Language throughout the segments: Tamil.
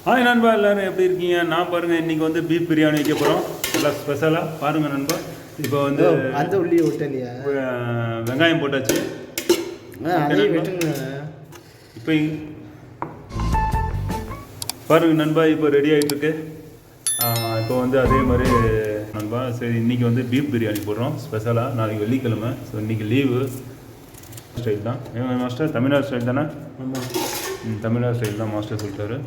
ஹாய் நண்பா, எல்லோரும் எப்படி இருக்கீங்க? நான் பாருங்கள் இன்றைக்கி வந்து பீஃப் பிரியாணி வைக்க போகிறோம். நல்லா ஸ்பெஷலாக பாருங்கள் நண்பா. இப்போ வந்து அந்த உள்ளி விட்டலையா, வெங்காயம் போட்டாச்சு. இப்போ பாருங்கள் நண்பா, இப்போ ரெடி ஆகிட்டு இருக்கு. இப்போ வந்து அதே மாதிரி நண்பா, சரி இன்றைக்கி வந்து பீஃப் பிரியாணி போடுறோம் ஸ்பெஷலாக. நாளைக்கு வெள்ளிக்கிழமை, ஸோ இன்றைக்கி லீவு. ஸ்டைல் தான் மாஸ்டர், தமிழ்நாடு ஸ்டைல் தானே? தமிழ்நாடு ஸ்டைல் தான் மாஸ்டர் சொல்லிட்டாரு.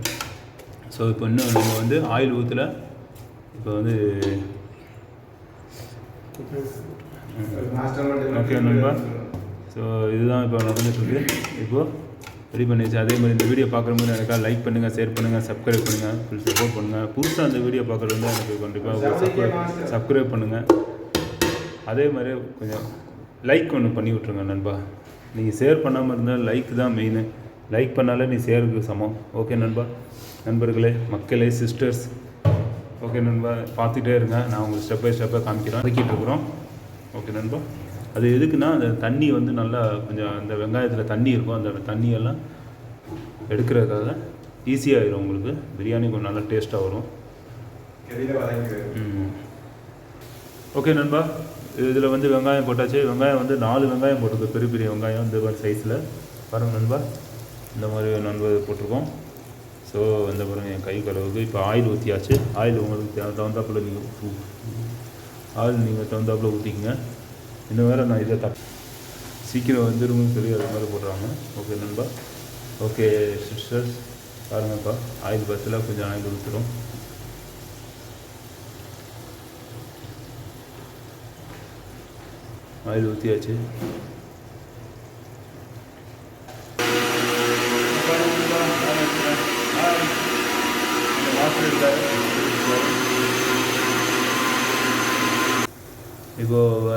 ஸோ இப்போ இன்னும் நம்ம வந்து ஆயில் ஊற்றல. இப்போ வந்து ஓகே நண்பா, ஸோ இதுதான் இப்போ நடந்துட்டுருக்கு. இப்போது ரெடி பண்ணிடுச்சு. அதே மாதிரி இந்த வீடியோ பார்க்குற மாதிரி எனக்கா லைக் பண்ணுங்கள், ஷேர் பண்ணுங்கள், சப்ஸ்கிரைப் பண்ணுங்கள், ஃபுல் சப்போர்ட் பண்ணுங்கள். புதுசாக அந்த வீடியோ பார்க்குறது வந்து எனக்கு கண்டிப்பாக சப்ஸ்கிரைப் பண்ணுங்கள். அதே மாதிரி கொஞ்சம் லைக் ஒன்று பண்ணி விட்ருங்க நண்பா. நீங்கள் ஷேர் பண்ணாமல் இருந்தால் லைக் தான் மெயின். லைக் பண்ணாலே நீ ஷேருக்கு சமம். ஓகே நண்பா, நண்பர்களே, மக்களே, சிஸ்டர்ஸ், ஓகே நண்பா, பார்த்துட்டே இருங்க. நான் உங்களுக்கு ஸ்டெப் பை ஸ்டெப்பாக காமிக்கிறேன். வதக்கிட்டு இருக்கிறோம். ஓகே நண்பா, அது எதுக்குன்னா அந்த தண்ணி வந்து நல்லா கொஞ்சம் அந்த வெங்காயத்தில் தண்ணி இருக்கும், அந்த தண்ணியெல்லாம் எடுக்கிறதுக்காக ஈஸியாகிடும். உங்களுக்கு பிரியாணி கொஞ்சம் நல்லா டேஸ்ட்டாக வரும். ஓகே நண்பா, இதில் வந்து வெங்காயம் போட்டாச்சு. வெங்காயம் வந்து 4 வெங்காயம் போட்டிருக்கு, பெரிய பெரிய வெங்காயம் இந்த மாதிரி சைஸில். பாருங்கள் நண்பா, இந்த மாதிரி நண்பா போட்டிருக்கோம். ஸோ இந்த பாருங்கள் என் கை கலவுக்கு. இப்போ ஆயில் ஊற்றியாச்சு. ஆயில் உங்களுக்கு தகுந்தாப்பில் நீங்கள் தகுந்தாப்பில் ஊற்றிக்கங்க. இன்னும் வேறு நான் இதை சீக்கிரம் வந்துருங்கன்னு சொல்லி அது மாதிரி போடுறாங்க. ஓகே நண்பா, ஓகே சிஸ்டர்ஸ், பாருங்கப்பா, ஆயில் பஸ்ஸில் கொஞ்சம் ஆயில் ஊற்றுறோம். ஆயில் ஊற்றியாச்சு. இப்போது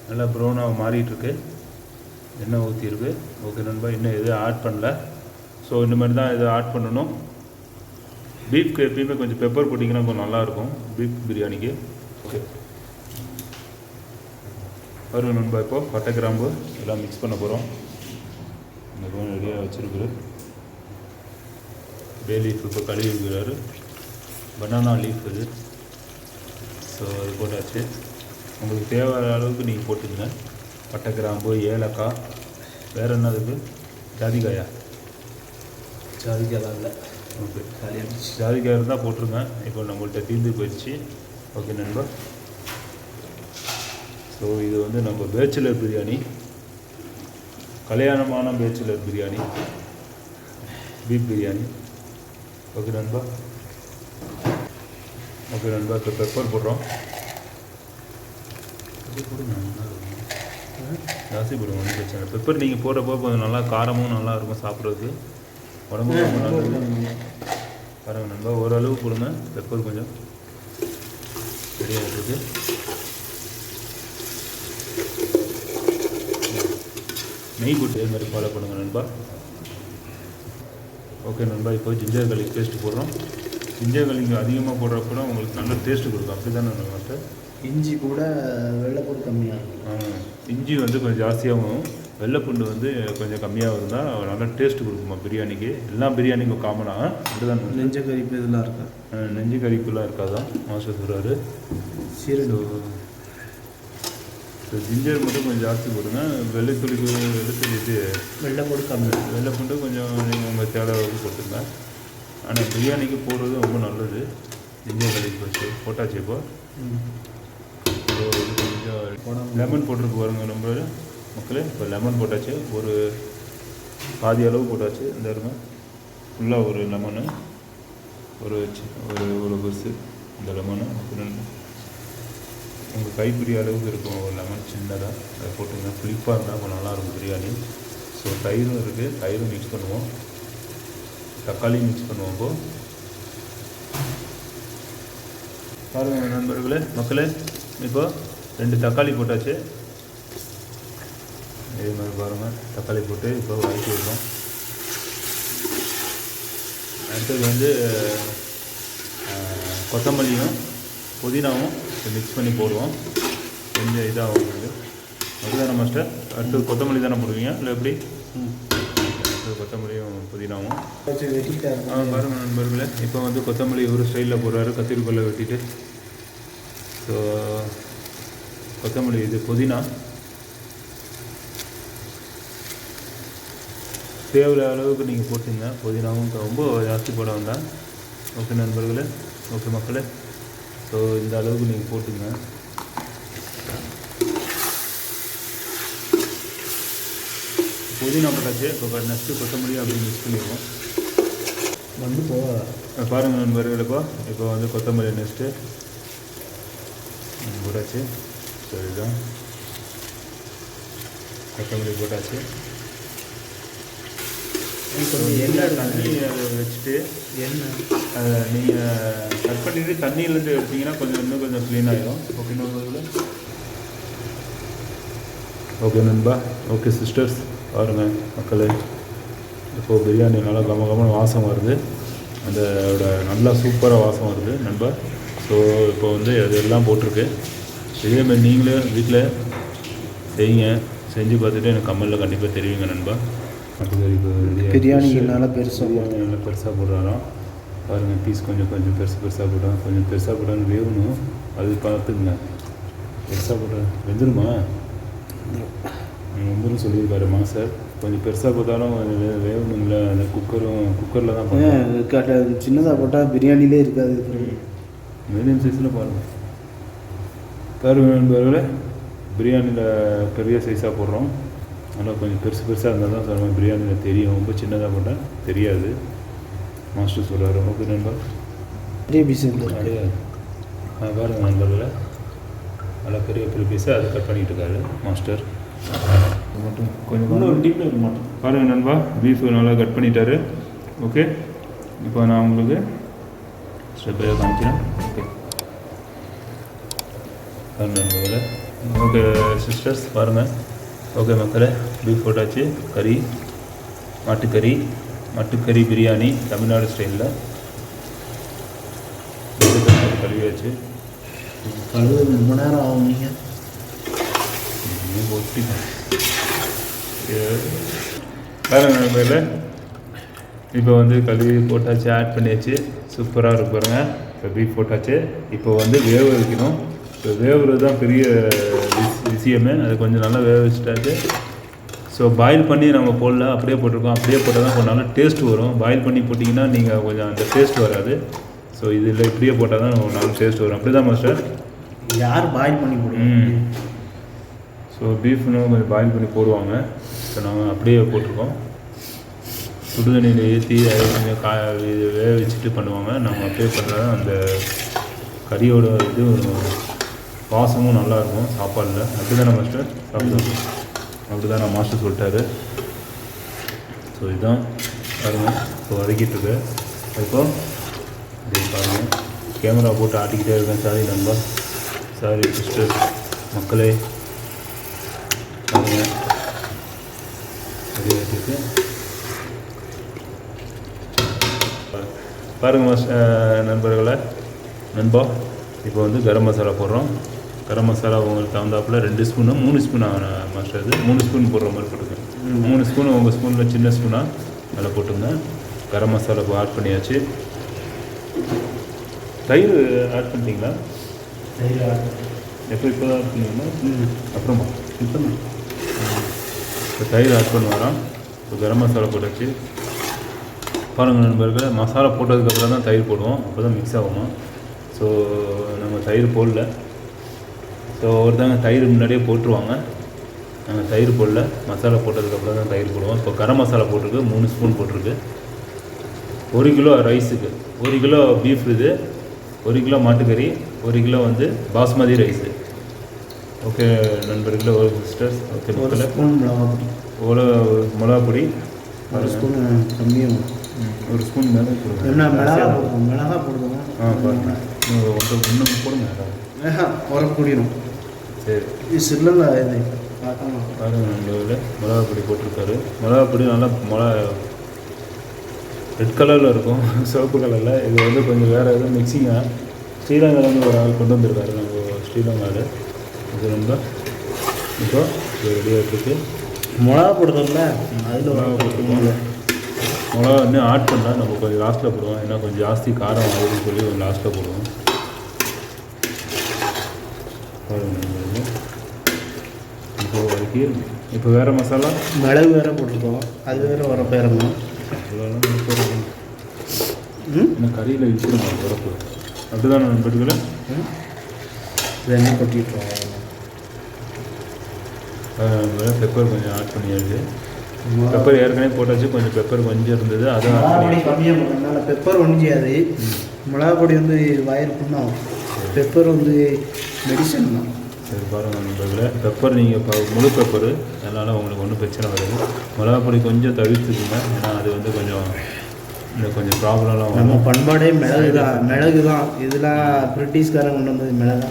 நல்லா ப்ரௌனாக மாறிட்டுருக்கு, எண்ணெய் ஊற்றிருக்கு. ஓகே நண்பா, இன்னும் எதுவும் ஆட் பண்ணல. ஸோ இந்த மாதிரி தான் இதை ஆட் பண்ணணும். பீஃப்க்கு எப்பயுமே கொஞ்சம் பெப்பர் போட்டிங்கன்னா கொஞ்சம் நல்லாயிருக்கும் பீஃப் பிரியாணிக்கு. ஓகே வரும் நண்பா. இப்போது பட்டை கிராம்பு எல்லாம் மிக்ஸ் பண்ண போகிறோம். இந்த கொஞ்சம் ரெடியாக வச்சுருக்குது. பே லீஃப் இப்போ கழுவி இருக்கிறாரு. பனானா லீஃப் இது. ஸோ அது போட்டாச்சு. உங்களுக்கு தேவையான அளவுக்கு நீங்கள் போட்டுக்கங்க. பட்டை கிராம்பு, ஏலக்காய், வேறு என்னதுக்கு, ஜாதிக்காயா? ஜாதிக்காய் இல்லை. ஓகே, ஜாதிக்காய் இருந்தால் போட்டுருங்க. இப்போ நம்மள்கிட்ட தீர்ந்து போயிடுச்சு. ஓகே நண்பா, ஸோ இது வந்து நம்ம பேச்சுலர் பிரியாணி, கல்யாணமான bachelor biryani, beef biryani. Okay நண்பா, ஓகே நண்பா, இப்போ பெப்பர் போடுறோம். போடுங்க, ஜாஸ்தி போடுங்க, ஒன்றும் பிரச்சனை. பெப்பர் நீங்கள் போடுறப்போ கொஞ்சம் நல்லா காரமும் நல்லா இருக்கும் சாப்பிட்றதுக்கு, உடம்புக்கு ரொம்ப நல்லது. பாருங்கள் நண்பா, ஓரளவு போடுங்க. பெப்பர் கொஞ்சம் ரெடியாக இருக்குது. நெய் போட்டு இது மாதிரி ஃபாலோ பண்ணுங்கள் நண்பா. ஓகே நண்பா, இப்போ ஜிஞ்சர் கார்லிக் பேஸ்ட்டு போடுறோம். ஜிஞ்சர் கார்லிக் அதிகமாக போடுறப்போ உங்களுக்கு நல்ல டேஸ்ட்டு கொடுக்கும். அப்படி தானே மாஸ்டர்? இஞ்சி கூட வெள்ளைப்பூண்டு கம்மியாக இருக்கும். இஞ்சி வந்து கொஞ்சம் ஜாஸ்தியாகவும், வெள்ளைப்பூண்டு வந்து கொஞ்சம் கம்மியாக இருந்தால் நல்லா டேஸ்ட்டு கொடுக்குமா பிரியாணிக்கு. எல்லாம் பிரியாணிக்கும் காமனாக அப்படிதான். நெஞ்ச கறிப்பு இதெல்லாம் இருக்கா? நெஞ்சு கறிப்புலாம் இருக்காதான் மாஸ்டர் சொல்கிறாரு. ஸோ ஜிஞ்சர் மட்டும் கொஞ்சம் ஜாஸ்தி போடுங்க. வெள்ளைத்தூளி இது வெள்ளைப்பூண்டு கம்மி, வெள்ளைப்பூண்டு கொஞ்சம் நீங்கள் உங்கள் தேவைக்கு போட்டுங்க. ஆனால் பிரியாணிக்கு போடுறது ரொம்ப நல்லது. ஜிஞ்சர் கறிக்கு வச்சு போட்டாச்சு. இப்போ கொஞ்சம் லெமன் போட்டிருக்கு பாருங்க நம்ம மக்களே. இப்போ லெமன் போட்டாச்சு, ஒரு பாதி அளவு போட்டாச்சு. இந்த இருங்க, ஃபுல்லாக ஒரு லெமனு, ஒரு ஒரு பஸ்ஸு இந்த லெமனு. உங்கள் கைப்பிடி அளவுக்கு இருக்கும் ஒரு லெமன் சின்னதாக, அதை போட்டுங்க. புளிப்பாக இருந்தால் கொஞ்சம் நல்லாயிருக்கும் பிரியாணி. ஸோ தயிரும் இருக்குது, தயிரும் மிக்ஸ் பண்ணுவோம். தக்காளியும் மிக்ஸ் பண்ணுவோம். இப்போது பாருங்கள் நண்பர்களே, மக்களே, இப்போ 2 தக்காளி போட்டாச்சு. இதே மாதிரி பாருங்கள், தக்காளி போட்டு இப்போ வதக்கி விடுறோம். அடுத்தது வந்து கொத்தமல்லியும் புதினாவும் மிக்ஸ் பண்ணி போடுவோம். கொஞ்சம் இதாகும். அதுதானே மாஸ்டர்? அடுத்து கொத்தமல்லி தானே போடுவீங்க இல்லை எப்படி? கொத்தமல்லியும் புதினாவும் வச்சு வெட்டிட்டாரு. பாருங்கள் நண்பர்களே. இப்போ வந்து கொத்தமல்லி ஒரு ஸ்டைலில் போடுறாரு, கத்திரிக்கோலை வெட்டிட்டு. ஸோ கொத்தமல்லி இது புதினா தேவையான அளவுக்கு நீங்கள் போட்டுங்க. புதினாவும் ரொம்ப ஜாஸ்தி போட வேண்டாம். ஓகே நண்பர்களே, ஓகே மக்களே. ஸோ இந்த அளவுக்கு நீங்கள் போட்டுங்க. புதினா போட்டாச்சு. இப்போ நெக்ஸ்ட்டு கொத்தமல்லி அப்படி மிக்ஸ் பண்ணிடுவோம். வந்து பாருங்கள் நண்பர்களே, இப்போ வந்து கொத்தமல்லி நெக்ஸ்ட்டு போட்டாச்சு. ஸோ இதுதான் கொத்தமல்லி போட்டாச்சு. எண்ணெய் தண்ணி அதை வச்சுட்டு அதை நீங்கள் கட் பண்ணிவிட்டு தண்ணியிலேருந்து எடுத்திங்கன்னா இன்னும் கொஞ்சம் க்ளீன் ஆகிடும். ஓகே நண்பர்களே, ஓகே நண்பா, ஓகே சிஸ்டர்ஸ். பாருங்கள் மக்களே, இப்போது பிரியாணி நல்லா கம வாசம் வருது. அதோட நல்லா சூப்பராக வாசம் வருது நண்பா. ஸோ இப்போ வந்து அதெல்லாம் போட்டிருக்கு. இதேமாதிரி நீங்களே வீட்டில் செய்யுங்க. செஞ்சு பார்த்துட்டு எனக்கு கமெண்டில் கண்டிப்பாக தெரிவிங்க நண்பா. பிரியாணி நல்லா பெருசாக நல்லா பெருசாக போடுறாராம். பாருங்கள், பீஸ் கொஞ்சம் பெருசாக போட்டால் கொஞ்சம் பெருசாக போட்டாலும் வேகணும். அது பார்த்துக்குங்க. பெருசாக போட்டால் வெந்துருமா? வெந்துடும் சொல்லியிருக்காரு மாஸ்டர். கொஞ்சம் பெருசாக போட்டாலும் வேகணுங்களா? அந்த குக்கரில் தான் பண்ணுவேன். சின்னதாக போட்டால் பிரியாணிலே இருக்காது. மீடியம் சைஸில் பாருங்கள். நண்பர்களே, பிரியாணியில் பெரிய சைஸாக போடுறோம். நல்லா கொஞ்சம் பெருசாக இருந்தால் தான் சொல்லுவேன் பிரியாணியில் தெரியும். ரொம்ப சின்னதாக போட்டால் தெரியாது மாஸ்டர் சொல்கிறாரு. ஓகே நண்பா, பெரிய பீஸ் பாருங்கள் நண்பர்களே, நல்லா பெரிய பீஸை அதை கட் பண்ணிகிட்டு இருக்காரு மாஸ்டர். மட்டும் கொஞ்சம் டீப்பில் இருக்க மாட்டோம். பாருங்கள் நண்பா, பீஃபு நல்லா கட் பண்ணிட்டாரு. ஓகே, இப்போ நான் உங்களுக்கு ஸ்டெப் பையாக காமிக்கிறேன். ஓகே நண்பர்களே, ஓகே சிஸ்டர்ஸ் பாருங்கள். ஓகே மக்களே, பீஃப் போட்டாச்சு. கறி, மாட்டுக்கறி பிரியாணி தமிழ்நாடு ஸ்டைலில் கழுவியாச்சு. ரொம்ப நேரம் ஆகும். நீங்கள் ஒட்டி வேறு நண்பர்களே, இப்போ வந்து கழுவி போட்டாச்சு, ஆட் பண்ணியாச்சு. சூப்பராக இருக்கு பாருங்கள். இப்போ பீஃப் போட்டாச்சு. இப்போ வந்து வேக வைக்கணும். இப்போ வேவுறது தான் பெரிய விஷயமே. அது கொஞ்சம் நல்லா வேக வச்சுட்டாச்சு. ஸோ பாயில் பண்ணி நம்ம போடல, அப்படியே போட்டிருக்கோம். அப்படியே போட்டால் தான் கொஞ்சம் நல்லா டேஸ்ட் வரும். பாயில் பண்ணி போட்டிங்கன்னா நீங்கள் கொஞ்சம் அந்த டேஸ்ட் வராது. ஸோ இதில் இப்படியே போட்டால் தான் ஒரு நல்ல டேஸ்ட் வரும். அப்படி தான் மாஸ்டர்? யார் பாயில் பண்ணி போடுவோம்? ஸோ பீஃப்னு கொஞ்சம் பாயில் பண்ணி போடுவாங்க. ஸோ நாங்கள் அப்படியே போட்டிருக்கோம். சுடு தண்ணியில் ஏற்றி அதை கொஞ்சம் வேக வச்சுட்டு பண்ணுவாங்க. நம்ம அப்படியே பண்ணுறது அந்த கறியோட இது வாசமும் நல்லாயிருக்கும் சாப்பாடில். அப்படி தானே மாஸ்டர்? சாப்பிடுவோம். அப்படி தான் நான் மாஸ்டர் சொல்லிட்டாரு. ஸோ இதுதான் பாருங்கள், இப்போ வதக்கிட்டுருக்கு. இப்போ இப்படி பாருங்கள், கேமரா போட்டு ஆட்டிக்கிட்டே இருக்கேன். சாரி நண்பா, சாரி சிஸ்டர் மக்களே. பாருங்கள், அப்படியே ஆட்டிட்டு பாருங்கள் நண்பர்களே. நண்பா, இப்போ வந்து கரம் மசாலா போடுறோம். கரம் மசாலா உங்களுக்கு தகுந்தாப்பில் 2 ஸ்பூனு 3 ஸ்பூன் மாஸ்டர். இது 3 ஸ்பூன் போடுற மாதிரி போட்டுங்க. 3 ஸ்பூன் உங்கள் ஸ்பூனில் சின்ன ஸ்பூனாக அதில் போட்டுங்க. கரம் மசாலா ஆட் பண்ணியாச்சு. தயிர் ஆட் பண்ணிட்டீங்களா? தயிர் எப்போ இப்போ தான் ஆட் பண்ணிங்கன்னா அப்புறமா இப்போ தயிர் ஆட் பண்ண வரோம். இப்போ கரம் மசாலா போட்டாச்சு. பாருங்கள் நண்பர்களே, மசாலா போட்டதுக்கப்புறம் தான் தயிர் போடுவோம். அப்போ தான் மிக்ஸ் ஆகணும். ஸோ நம்ம தயிர் போடல. ஸோ ஒருத்தவங்க தயிர் முன்னாடியே போட்டுருவாங்க. நாங்கள் தயிர் போடல. மசாலா போட்டதுக்கப்புறம் தான் தயிர் போடுவோம். இப்போ கரம் மசாலா போட்டிருக்கு, 3 ஸ்பூன் போட்டிருக்கு. 1 கிலோ ரைஸுக்கு 1 கிலோ பீஃப், இது 1 கிலோ மாட்டுக்கறி, 1 கிலோ வந்து பாஸ்மதி ரைஸு. ஓகே நண்பர்களே, ஒரு சிஸ்டர்ஸ். ஓகே மக்களே, மிளகா பொடி 1 ஸ்பூன் கம்மியாக 1 ஸ்பூன் மேலே போடுங்க. என்ன மிளகா போடுவோம்? பாருங்கள், இன்னும் போடுங்க. உரக்கூடிடும். சரி, இது சில்லல இது பாருங்கள் நண்பர்களே, மிளகா பொடி போட்டிருக்காரு. மிளகா பொடி நல்லா ரெட் கலரில் இருக்கும், சிவப்பு கலரில். இது வந்து கொஞ்சம் வேறு எதுவும் மிக்சிங்காக ஸ்ரீலங்காலேருந்து ஒரு ஆள் கொண்டு வந்திருக்காரு. நம்ம ஸ்ரீலங்காவில் இது ரொம்ப இப்போ ரெடியாக இருக்குது. மிளகா போடுறதில்ல, அதில் மிளகா போட்டுருக்கோம். மிளகா இன்னும் ஆட் பண்ணால் நம்ம கொஞ்சம் லாஸ்ட்டில் போடுவோம், ஏன்னா கொஞ்சம் ஜாஸ்தி காரம் ஆகுதுன்னு சொல்லி லாஸ்ட்டில் போடுவோம். இப்போ வரைக்கும் இப்போ வேறு மசாலா மிளகு வேறு போட்டிருக்கோம், அது வேறு வரப்போ இறங்கணும். இன்னும் கறியில் இழுத்துருமா உரப்பு அப்படி தான் நண்பர்களே. இது என்ன கொட்டிட்டுருவோம். பெப்பர் கொஞ்சம் ஆட் பண்ணியாச்சு. பெப்பர் ஏற்கனவே போட்டாச்சு, கொஞ்சம் பெப்பர் கொஞ்சம் இருந்தது, அதை மிளகாப்பொடி கம்மியாக போட்டதுனால பெப்பர் ஒன்றும் செய்யாது. மிளகாப்பொடி வந்து வயிறு புண்ணாகும், பெப்பர் வந்து மெடிசன் தான். சரி பாருங்கள் நண்பர்களே, பெப்பர் நீங்கள் இப்போ முழு பெப்பரு, அதனால் உங்களுக்கு ஒன்றும் பிரச்சனை வராது. மிளகாப்பொடி கொஞ்சம் தவிர்த்துக்குங்க, ஏன்னா அது வந்து கொஞ்சம் இந்த கொஞ்சம் ப்ராப்ளம்லாம் வரும். நம்ம பண்பாடே மிளகு தான். இதெல்லாம் பிரிட்டிஷ்காரங்க கொண்டு வந்தது மிளகா.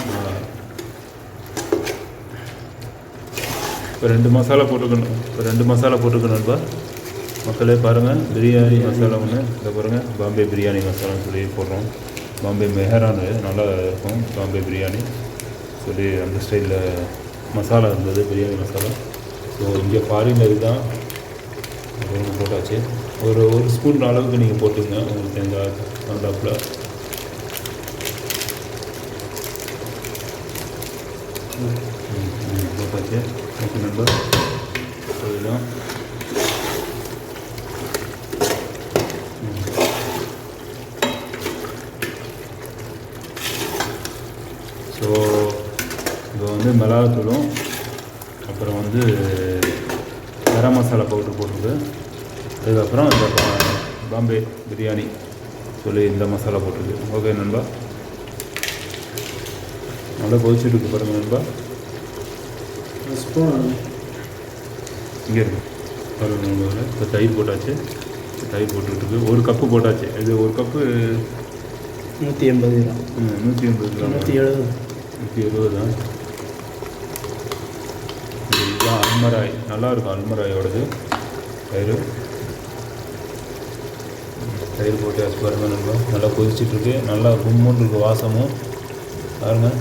இப்போ 2 மசாலா போட்டுக்கணும், இப்போ 2 மசாலா போட்டுக்கணும்பா மக்களே. பாருங்கள், பிரியாணி மசாலா ஒன்று இதை பாருங்கள், பாம்பே பிரியாணி மசாலான்னு சொல்லி போடுறோம். பாம்பே மெஹரானு நல்லா இருக்கும், பாம்பே பிரியாணி சொல்லி அந்த ஸ்டைலில் மசாலா இருந்தது, பிரியாணி மசாலா. ஸோ இங்கே ஃபாரினில் இதுதான் போட்டாச்சு. ஒரு ஸ்பூன் அளவுக்கு நீங்கள் போட்டுங்க, உங்களுக்கு தேங்காய் வந்தாப்பில். போட்டாச்சு. ஓகே நண்பர், இதுதான். ஸோ இப்போ வந்து மிளகாத்தூளும் அப்புறம் வந்து கரம் மசாலா பவுடர் போட்டுருக்கு. அதுக்கப்புறம் இந்த பாம்பே பிரியாணி சொல்லி இந்த மசாலா போட்டிருக்கு. ஓகே நண்பா, நல்லா கொதிச்சுட்டு பாருங்கள் நண்பா. இங்கே இருக்கு பாருங்கள் நண்பா. இப்போ தயிர் போட்டாச்சு, தயிர் போட்டுருக்கு. 1 கப்பு போட்டாச்சு. இது 1 கப்பு 180 கிராம், 180 கிராம், 170 தான். இதுதான் அல்மராய், நல்லாயிருக்கும் அல்மராயோடது தயிர். தயிர் போட்டு வச்சு பாருங்கள் நண்பா, நல்லா கொதிச்சிட்ருக்கு, நல்லா கும்முன்னு இருக்குது வாசமும். பாருங்கள்,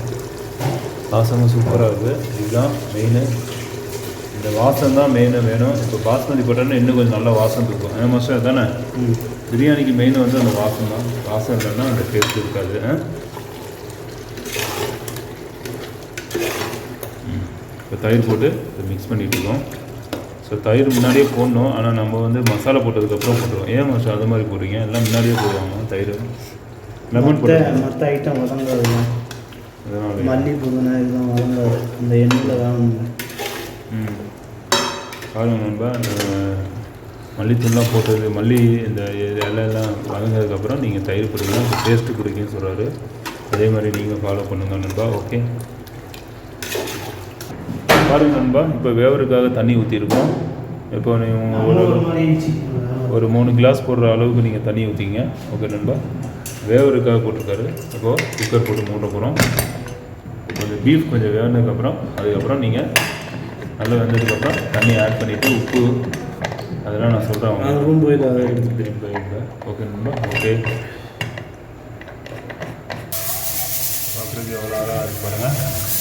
வாசமும் சூப்பராக இருக்குது. இதுதான் மெயின், இந்த வாசம் தான் மெயினாக வேணும். இப்போ பாஸ்மதி போட்டோன்னா இன்னும் கொஞ்சம் நல்லா வாசம் இருக்கும். ஏன்னா மோஸ்ட்டாக தானே பிரியாணிக்கு மெயின் வந்து அந்த வாசம் தான். வாசம் இல்லைன்னா அந்த டேஸ்ட் இருக்காது. இப்போ தயிர் போட்டு மிக்ஸ் பண்ணிகிட்டு இருக்கோம். ஸோ தயிர் முன்னாடியே போடணும், ஆனால் நம்ம வந்து மசாலா போட்டதுக்கப்புறம் போட்டுருவோம். ஏன் மோஸ்ட் அது மாதிரி போடுறீங்க? எல்லாம் முன்னாடியே போடுவாங்க தயிர். லெமன் போட்டு மற்ற ஐட்டம் வதங்காது, அதனால் மல்லி புதினா இதெல்லாம் வதங்காது, அந்த எண்ணெயில் தான். பாருங்க நண்பா, மல்லித்தூள்லாம் போட்டது, மல்லி இந்த இலையெல்லாம் வதங்கிறதுக்கப்புறம் நீங்கள் தயிர் போடுங்க, டேஸ்ட்டு பிடிக்குன்னு சொல்கிறாரு. அதே மாதிரி நீங்கள் ஃபாலோ பண்ணுங்கள் நண்பா. ஓகே பாருங்கள் நண்பா, இப்போ வேவருக்காக தண்ணி ஊற்றிருக்கோம். இப்போ ஒரு 3 கிளாஸ் போடுற அளவுக்கு நீங்கள் தண்ணி ஊற்றிங்க. ஓகே நண்பா, வேவருக்காக போட்டிருக்காரு. இப்போது குக்கர் போட்டு மூட போகிறோம். கொஞ்சம் பீஃப் கொஞ்சம் வேணுனதுக்கப்புறம் அதுக்கப்புறம் நீங்கள் நல்லா வெந்ததுக்கப்புறம் தண்ணி ஆட் பண்ணிவிட்டு உப்பு அதெல்லாம் நான் சொல்கிறேன் ரூம் போய் அதை எடுத்து திரும்பி. ஓகே நண்பா. ஓகே, பார்க்குறதுக்கு எவ்வளோ ஆளாக அது பாருங்கள்.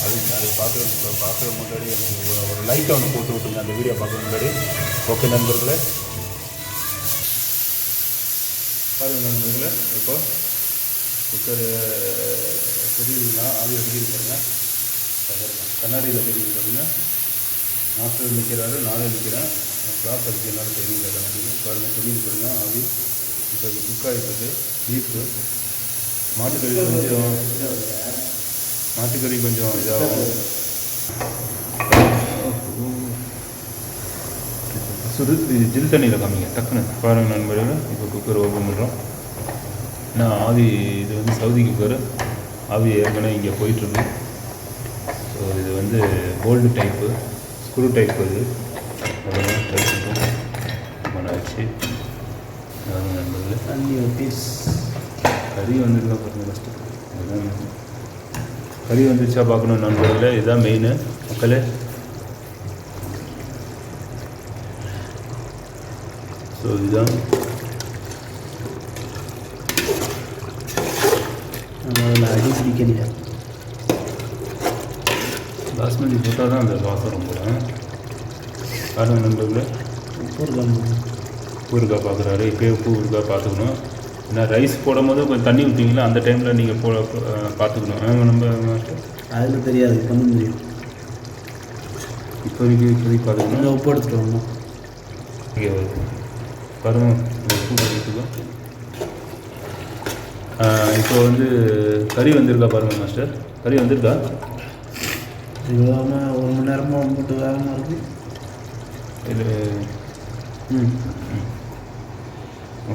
அது பார்க்குற முன்னாடி எனக்கு ஒரு லைக்கை ஒன்று போட்டு விட்டுங்க, அந்த வீடியோ பார்க்குற முன்னாடி. ஓகே நண்பர்களே, பாருங்கள் நண்பர்களே, இப்போ குக்கர் தெரியுதுன்னா அது எடுக்கிது பாருங்கள். கண்ணாடியில் தெரியுது பாருங்கள். மாஸ்டர் நிற்கிறாரு, நானே நிற்கிறேன். கிளாஸ் அடிக்க என்னால் தெரியல கண்ணாடியில். பாருங்கள் தெரியுது பாருங்கள். அது இப்போ இது குக் ஆகிட்டு பீஃபு மாட்டுக்கறி கொஞ்சம் இதாகும். ஜில் தண்ணியில் காமிங்க டக்குன்னு. பாருங்கள் நண்பர்கள், இப்போ குக்கர் ஓப்பன் பண்ணுறோம். ஏன்னா ஆவி இது வந்து சவுதி குக்கர், ஆவி ஏற்கனவே இங்கே போயிட்டுருக்கு. ஸோ இது வந்து கோல்டு டைப்பு, ஸ்க்ரூ டைப். இது அதெல்லாம் டைப்பு மனாச்சு. நண்பர்கள் தண்ணி ஊற்றி கறி வந்துருக்கா பாருங்கள். ஃபஸ்ட்டு அதுதான் கறி வந்துச்சா பார்க்கணும் நண்பர்களே. இதுதான் மெயின் மக்களே. ஸோ இதுதான் அடி பிடிக்கலையா. பாஸ்மதி போட்டால் தான் அந்த வாசம் ரொம்ப. பாருங்கள் நண்பர்களே, உப்பு உப்பு இருக்கா பார்க்குறாரு. இப்போயே உப்பு இருக்கா பார்த்துக்கணும். ஏன்னா ரைஸ் போடும் போது கொஞ்சம் தண்ணி ஊற்றிங்களா அந்த டைமில் நீங்கள் பார்த்துக்கணும். நம்ம அதில் தெரியாது, இப்போ வந்து தெரியும். இப்போதைக்கு பார்த்துக்கணும். உப்பு எடுத்துகிட்டு வரணும். இங்கே பாருங்க உப்பு எடுத்துக்கோ. இப்போ வந்து கறி வந்திருக்கா பாருங்கள் மாஸ்டர். கறி வந்திருக்கா? வேகமாக 1 மணி நேரமாக போட்டு வேகமாக இருக்குது. இது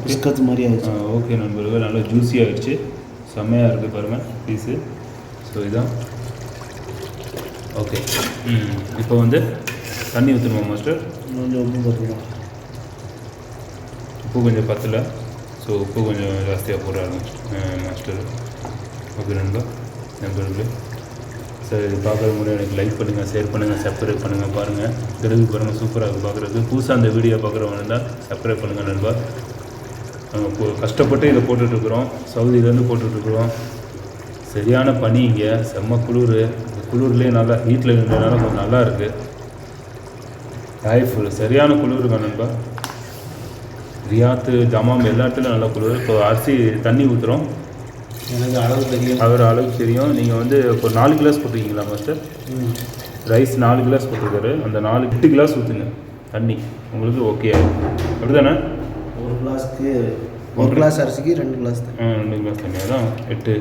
பிஸ்கட் மாதிரி ஆகிடுச்சு. ஓகே நண்பர்கள், நல்லா ஜூஸியாக ஆகிடுச்சு. செம்மையாக இருக்குது பாருங்கள் பீஸு. ஸோ இதுதான் ஓகே. இப்போ வந்து தண்ணி ஊற்றணுமா மாஸ்டர்? கொஞ்சம் உப்பு பார்த்துக்கலாம். உப்பு கொஞ்சம் பத்தலை. ஸோ உப்பு கொஞ்சம் ஜாஸ்தியாக போடுறாங்க மாஸ்டர். ஓகே நண்பர்களே. சார் இது பார்க்குற முன்னாடி எனக்கு லைக் பண்ணுங்கள், ஷேர் பண்ணுங்கள், சப்ஸ்கிரைப் பண்ணுங்கள். பாருங்கள் கிரகு பாருங்கள், சூப்பராக இருக்குது பார்க்குறதுக்கு. புதுசாக அந்த வீடியோ பார்க்குறவங்க இருந்தால் சப்ஸ்கிரைப் பண்ணுங்கள் நண்பா. நாங்கள் கஷ்டப்பட்டு இதை போட்டுட்ருக்குறோம். சவுதியிலேருந்து போட்டுட்ருக்குறோம். சரியான பனி இங்கே, செம்ம குளிர். இந்த குளிர்லேயே நல்லா ஹீட்டில் இருந்ததுனால கொஞ்சம் நல்லா இருக்குது. லைஃப் சரியான குளிர் இருக்கா நண்பா. ரியாத்து ஜமாம் எல்லா இடத்துலையும் நல்லா குளிர். இப்போ அரிசி தண்ணி ஊற்றுறோம். எனக்கு அளவு தெரியும். அவர் அளவுக்கு தெரியும். நீங்கள் வந்து இப்போ 4 கிளாஸ் போட்டிருக்கீங்களா மாஸ்டர்? ரைஸ் 4 கிளாஸ் போட்டிருக்காரு. அந்த 8 கிளாஸ் ஊற்றுங்க தண்ணி. உங்களுக்கு ஓகே அப்படி தானே? ஒரு கிளாஸ் அரிசிக்கு 2 கிளாஸ் தண்ணி. 2 கிளாஸ் தண்ணி. அதான் 8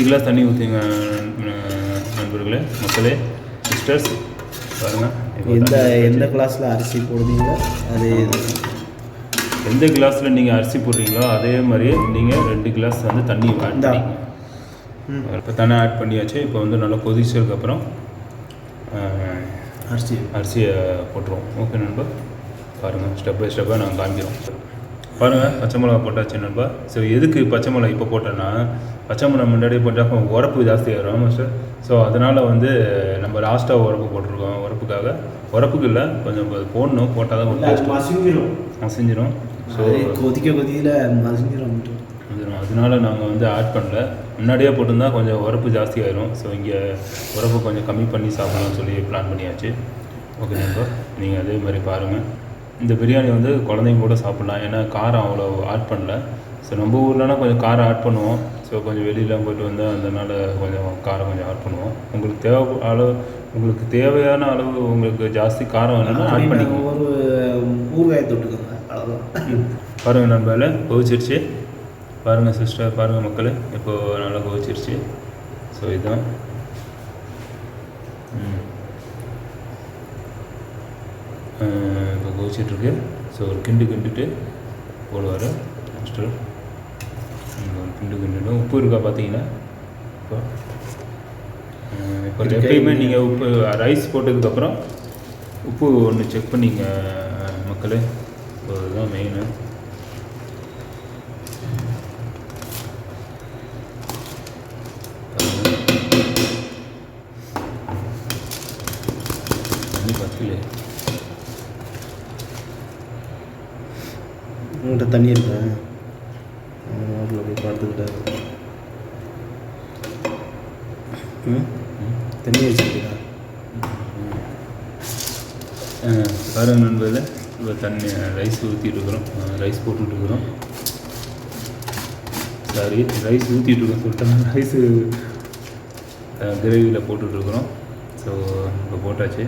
கிளாஸ் தண்ணி ஊற்றுங்க நண்பர்களே, மக்களே, சிஸ்டர்ஸ். பாருங்கள் எந்த கிளாஸில் அரிசி போடுவீங்களோ அது எந்த கிளாஸில் நீங்கள் அரிசி போடுறீங்களோ அதே மாதிரியே நீங்கள் 2 கிளாஸ் வந்து தண்ணி ஆட் பண்ணிங்க. இப்போ தண்ணி ஆட் பண்ணியாச்சு. இப்போ வந்து நல்லா கொதிச்சதுக்கப்புறம் அரிசியை போட்டுருவோம். ஓகே நண்பா, பாருங்கள் ஸ்டெப் பை ஸ்டெப்பாக நாங்கள் காமிக்கிறோம். பாருங்கள் பச்சை மிளகா போட்டாச்சு நண்பா. ஸோ எதுக்கு பச்சை மிளகா இப்போ போட்டோன்னா, பச்சை மிளகா முன்னாடியே போட்டால் உரப்பு ஜாஸ்தி ஆகிடும் சார். ஸோ அதனால் வந்து நம்ம லாஸ்ட்டாக உரப்பு போட்டிருக்கோம். உரப்புக்கு இல்லை, கொஞ்சம் போடணும். போட்டால் தான் கொஞ்சம் மசிஞ்சிடும். ஸோ கொதியில் மசிஞ்சிடும். அதனால நாங்கள் வந்து ஆட் பண்ணல. முன்னாடியே போட்டிருந்தா கொஞ்சம் உரப்பு ஜாஸ்தி ஆகிடும். ஸோ இங்கே உரப்பு கொஞ்சம் கம்மி பண்ணி சாப்பிடலாம்னு சொல்லி பிளான் பண்ணியாச்சு. ஓகே நண்பா, நீங்கள் அதே மாதிரி பாருங்கள். இந்த பிரியாணி வந்து குழந்தைங்க கூட சாப்பிட்லாம். ஏன்னா காரம் அவ்வளோ ஆட் பண்ணல. ஸோ நம்ம ஊர்லனா கொஞ்சம் காரம் ஆட் பண்ணுவோம். ஸோ கொஞ்சம் வெளியில் போய்ட்டு வந்தால் அதனால் கொஞ்சம் காரம் கொஞ்சம் ஆட் பண்ணுவோம். உங்களுக்கு தேவையான அளவு உங்களுக்கு ஜாஸ்தி காரம் வேணும்னா ஆட் பண்ணிக்கோங்க. ஒரு ஊறுகாய் தொட்டுக்கோங்க, அவ்வளோதான். பாருங்கள் நண்பர்களே, கொதிச்சிருச்சு. பாருங்கள் சிஸ்டர், பாருங்கள் மக்களே, இப்போது நல்லா கொதிச்சிருச்சு. ஸோ இதுதான் இப்போ கொதிச்சிட்ருக்கு. ஸோ ஒரு கிண்டுட்டு போடுவார் மாஸ்டர். கிண்டுட்டு உப்பு இருக்கா பார்த்தீங்கன்னா. இப்போ எப்பயுமே நீங்கள் உப்பு ரைஸ் போட்டதுக்கப்புறம் உப்பு ஒன்று செக் பண்ணிங்க மக்களே. ஸோ அதுதான் மெயினு. தண்ணி பத்தலையே. உங்கள்கிட்ட தண்ணி இருக்கா? ஹோட்டலில் போய் பார்த்துக்கிட்டாரு. தண்ணி வச்சுக்கிட்டா பாருங்க நண்பர்களே, இப்போ தண்ணி ரைஸ் ஊற்றிட்டுருக்குறோம். ரைஸ் போட்டுட்ருக்குறோம். சாரி, ரைஸ் ஊற்றிட்டுருக்கோம் சொல்லிட்டேன். ரைஸு கிரேவியில் போட்டுட்ருக்குறோம். ஸோ இப்போ போட்டாச்சு.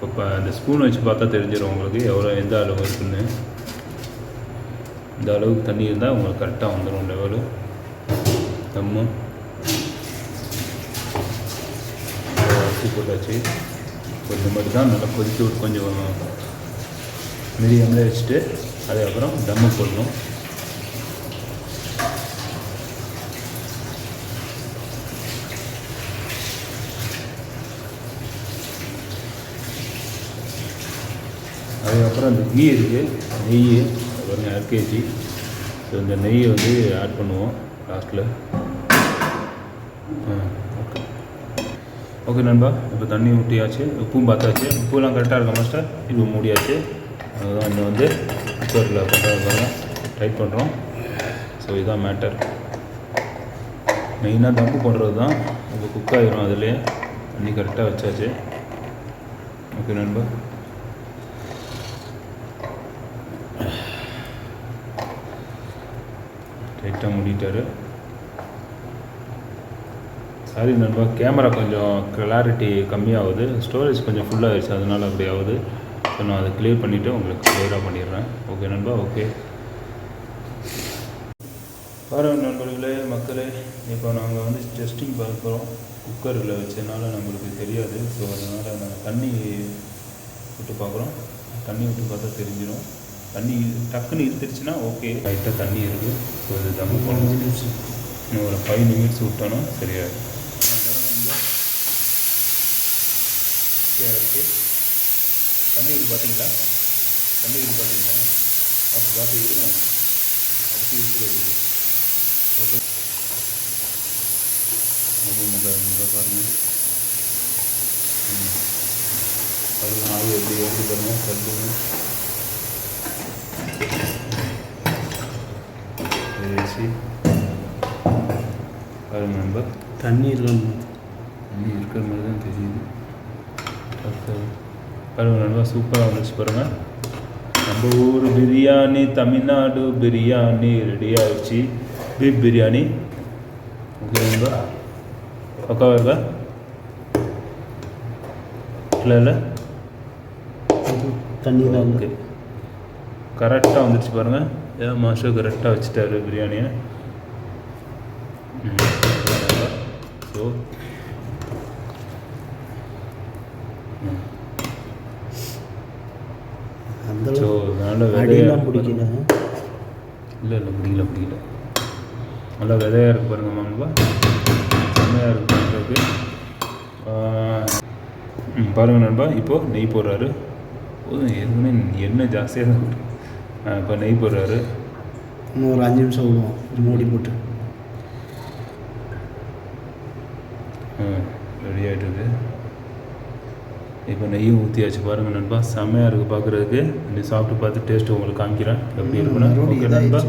இப்போ அந்த ஸ்பூன் வச்சு பார்த்தா தெரிஞ்சிடும் உங்களுக்கு எந்த அளவு இருக்குன்னு. இந்த அளவுக்கு தண்ணி இருந்தால் உங்களுக்கு கரெக்டாக வந்துடும் லெவலு. தம்மு அரிசி போட்டாச்சு. இந்த மாதிரி தான் நல்லா கொதிக்க விட்டு கொஞ்சம் மீடியமில் வச்சுட்டு அதுக்கப்புறம் தம்மு போடணும். அதுக்கப்புறம் அந்த கீ இருக்குது, நெய் பாருங்க, அரைக்கேஜி. ஸோ இந்த நெய்யை வந்து ஆட் பண்ணுவோம் லாஸ்ட்டில். ஓகே ஓகே நண்பா, இப்போ தண்ணி ஊற்றியாச்சு. உப்பும் பார்த்தாச்சு. உப்புலாம் கரெக்டாக இருக்கா மாஸ்டர்? இப்போ மூடியாச்சு. அதுதான் இன்னும் வந்து குக்கரில் பண்ணுறோம், டைப் பண்ணுறோம். ஸோ இதுதான் மேட்டர். மெயினாக தம்பு பண்ணுறது தான். இப்போ குக் ஆகிரும். அதுலேயே தண்ணி கரெக்டாக வச்சாச்சு. ஓகே நண்பா, லைட்டாக மூடிட்டார். சாரி நண்பா, கேமரா கொஞ்சம் கிளாரிட்டி கம்மியாகுது, ஸ்டோரேஜ் கொஞ்சம் ஃபுல்லாகிடுச்சு, அதனால் அப்படி ஆகுது. ஸோ நான் அதை க்ளியர் பண்ணிவிட்டு உங்களுக்கு க்ளியராக பண்ணிடுறேன். ஓகே நண்பா, ஓகே. பாருங்கள் நண்பர்களே, மக்களே, இப்போ நாங்கள் வந்து டெஸ்டிங் பார்க்குறோம். குக்கரில் வச்சதுனால நம்மளுக்கு தெரியாது. ஸோ அதனால் நாங்கள் தண்ணி விட்டு பார்க்குறோம். தண்ணி விட்டு பார்த்தா தெரிஞ்சிடும். தண்ணி டக்குன்னு இழுத்துருச்சுன்னா ஓகே, லைட்டாக தண்ணி இருக்குது. ஸோ இது தம் போடணும். இன்னும் ஒரு 5 நிமிட்ஸ் விட்டோன்னா சரியாயிடும். தண்ணி விட்டு பார்த்தீங்களா? தண்ணி விட்டு பார்த்தீங்களா? பார்த்து இருங்க. அப்படி இருக்கிறது ஓகே. பாருங்கள் ஆவி எப்படி ஏற்றி பாருங்கள். கல்லுங்க வச்சு பாருங்கள் நண்பர். தண்ணி இருக்கணும். தண்ணி இருக்கிற மாதிரி தான் தெரியுது. பாருங்கள் நண்பா, சூப்பராக வந்துச்சு பாருங்கள். நம்ம ஊர் பிரியாணி, தமிழ்நாடு பிரியாணி ரெடி ஆகிடுச்சு. பீஃப் பிரியாணி. ஓகே நண்பா, பக்காவாக இருக்கா? இல்லை தண்ணி தான். ஓகே, கரெக்டாக வந்துடுச்சு பாருங்கள். ஏன் மாஸ்டர் கரெக்டாக வச்சுட்டாரு பிரியாணியை. ஸோ ஸோ நல்ல விதையாக பிடிக்கல. இல்லை பிடிக்கல. நல்லா விதையாக இருக்குது பாருங்கள் மாம்பா, செம்மையாக இருக்குது பண்ணுறதுக்கு. பாருங்கள் நண்பா, இப்போது நெய் போடுறாரு. போதும், ஏற்கனவே எண்ணெய் ஜாஸ்தியாக தான். இப்போ நெய் போடுறாரு. இன்னும் ஒரு 5 நிமிஷம் விடுவோம் மூடி போட்டு. ரெடி ஆகிட்டுருக்கு. இப்போ நெய்யும் ஊற்றியாச்சு பாருங்கள் நண்பா, செம்மையாக இருக்குது பார்க்குறதுக்கு. நீ சாப்பிட்டு பார்த்து டேஸ்ட்டு உங்களுக்கு காமிக்கிறேன் எப்படி இருக்குன்னு. ஓகே நண்பா,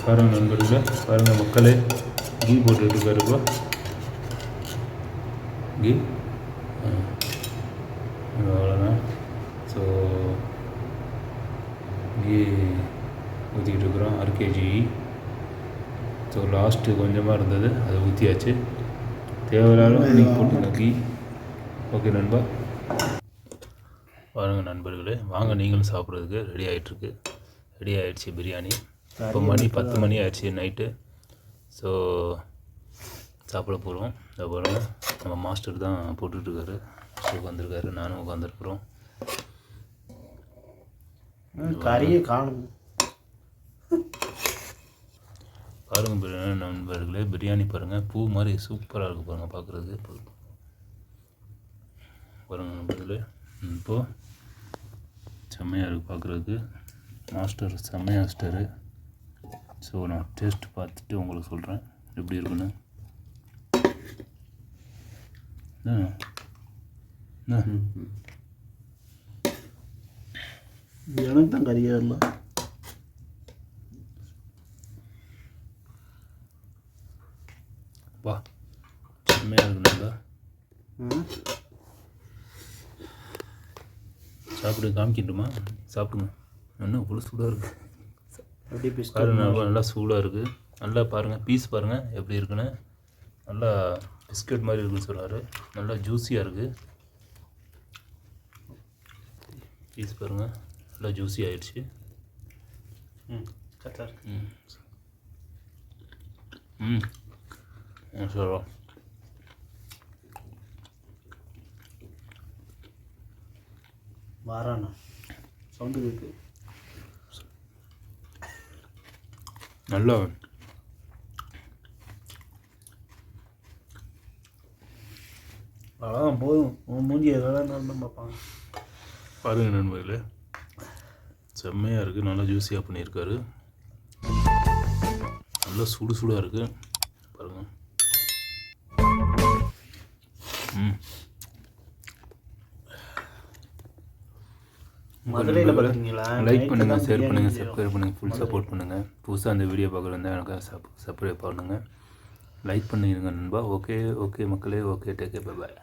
பாருங்கள் நண்பர்களே, பாருங்கள் மக்களே, கீ போட்டுட்டு இருக்காருப்பா. கீ அவ்வளோதான். ஸோ கீ ஊற்றிக்கிட்டு இருக்கிறோம், 1 kg. ஸோ லாஸ்ட்டு கொஞ்சமாக இருந்தது, அதை ஊற்றியாச்சு. தேவையில்லாத நெய் போட்டுங்க கீ. ஓகே நண்பா, பாருங்கள் நண்பர்களே, வாங்க நீங்களும் சாப்பிட்றதுக்கு ரெடி ஆகிட்டுருக்கு. ரெடி ஆகிடுச்சு பிரியாணி. இப்போ மணி 10 மணி ஆயிடுச்சு நைட்டு. ஸோ சாப்பிட போகிறோம். இதை பாருங்கள், நம்ம மாஸ்டர் தான் போட்டுட்ருக்காரு. ஸோ உட்காந்துருக்காரு, நானும் உட்காந்துருக்குறோம். கறியை காணும். பாருங்கள் பிரியாணி நண்பர்களே, பிரியாணி பாருங்கள், பூ மாதிரி சூப்பராக இருக்குது பாருங்கள் பார்க்குறதுக்கு. பாருங்கள் நண்பர்களே, இப்போது செம்மையாக இருக்குது பார்க்குறதுக்கு. மாஸ்டர் செம்மையாக வச்சிட்டாரு. ஸோ நான் டேஸ்ட் பார்த்துட்டு உங்களுக்கு சொல்கிறேன் எப்படி இருக்குன்னு. எனக்கு தான் கறியாக இல்லை. வா, செம்மையாக இருக்குண்ணா. சாப்பிடு, காமிக்கிட்டுமா? சாப்பிடுங்க. இன்னும் இவ்வளோ சூடாக இருக்குது. பாருங்கள், நல்லா சூடாக இருக்குது. நல்லா பாருங்கள், பீஸ் பாருங்கள் எப்படி இருக்குன்னு. நல்லா பிஸ்கட் மாதிரி இருக்குன்னு சொல்கிறாரு. நல்லா ஜூஸியாக இருக்குது பீஸ் பாருங்கள், நல்லா ஜூஸி ஆகிடுச்சு. சொல்கிறோம். வாராண்ணா சவுண்டு இருக்குது. நல்லா அதான் போதும். மூஞ்சி எதாவது பார்ப்பாங்க. பாருங்க நண்பர்களே, செம்மையாக இருக்குது. நல்லா ஜூஸியாக பண்ணியிருக்காரு. நல்லா சுடாக இருக்குது பாருங்கள். மதுரையில் பார்த்தீங்களா? லைக் பண்ணுங்கள், ஷேர் பண்ணுங்கள், சப்ஸ்கிரைப் பண்ணுங்கள், ஃபுல் சப்போர்ட் பண்ணுங்கள். புதுசாக அந்த வீடியோ பார்க்குறதா எனக்கு சப்ஸ்கிரைப் பண்ணுங்கள், லைக் பண்ணிடுங்க நண்பா. ஓகே மக்களே, okay, take care, bye bye.